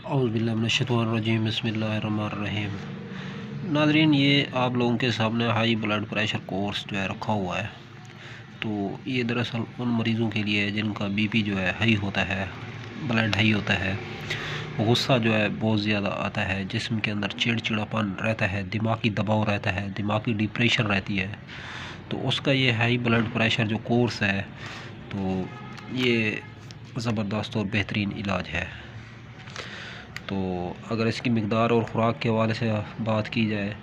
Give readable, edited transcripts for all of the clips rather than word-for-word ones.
औज़ुबिल्लाहिमिनश्शैतानिर्रजीम बिस्मिल्लाहिर्रहमानिर्रहीम। नाज़रीन, ये आप लोगों के सामने हाई ब्लड प्रेशर कोर्स जो है रखा हुआ है। तो ये दरअसल उन मरीज़ों के लिए है जिनका बीपी जो है हाई होता है, ब्लड हाई होता है, गुस्सा जो है बहुत ज़्यादा आता है, जिस्म के अंदर चिड़चिड़ापन रहता है, दिमागी दबाव रहता है, दिमागी डिप्रेशन रहती है। तो उसका ये हाई ब्लड प्रेशर जो कोर्स है, तो ये ज़बरदस्त और बेहतरीन इलाज है। तो अगर इसकी मिक़दार और ख़ुराक के हवाले से बात की जाए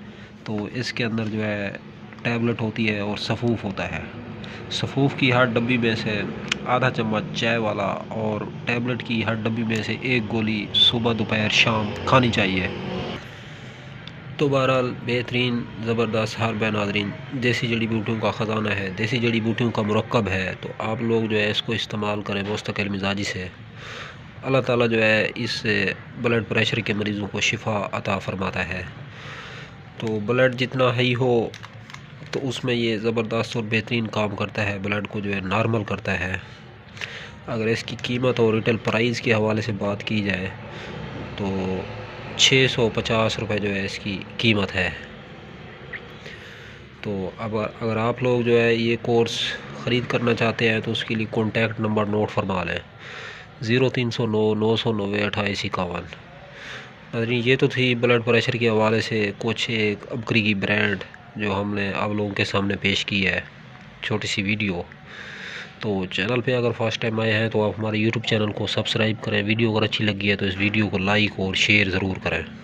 तो इसके अंदर जो है टैबलेट होती है और सफ़ूफ़ होता है। सफ़ूफ़ की हर डब्बी में से आधा चम्मच चाय वाला और टैबलेट की हर डब्बी में से एक गोली सुबह दोपहर शाम खानी चाहिए। तो बहरहाल बेहतरीन ज़बरदस्त हर्ब है नाज़रीन, देसी जड़ी बूटियों का ख़जाना है, देसी जड़ी बूटियों का मुरक्कब है। तो आप लोग जो है इसको इस्तेमाल करें मुस्तकिल मिजाजी से। अल्लाह ताला जो है इस ब्लड प्रेशर के मरीज़ों को शिफा अता फ़रमाता है। तो ब्लड जितना हाई हो तो उसमें ये ज़बरदस्त और बेहतरीन काम करता है, ब्लड को जो है नॉर्मल करता है। अगर इसकी कीमत और रिटेल प्राइस के हवाले से बात की जाए तो 650 रुपये जो है इसकी कीमत है। तो अब अगर आप लोग जो है ये कोर्स ख़रीद करना चाहते हैं तो उसके लिए कॉन्टैक्ट नंबर नोट फरमा लें 0309 990 2851। नाज़रीन, ये तो थी ब्लड प्रेशर के हवाले से कुछ एक अबकरी की ब्रांड जो हमने आप लोगों के सामने पेश की है, छोटी सी वीडियो। तो चैनल पे अगर फर्स्ट टाइम आए हैं तो आप हमारे यूट्यूब चैनल को सब्सक्राइब करें। वीडियो अगर अच्छी लगी है तो इस वीडियो को लाइक और शेयर ज़रूर करें।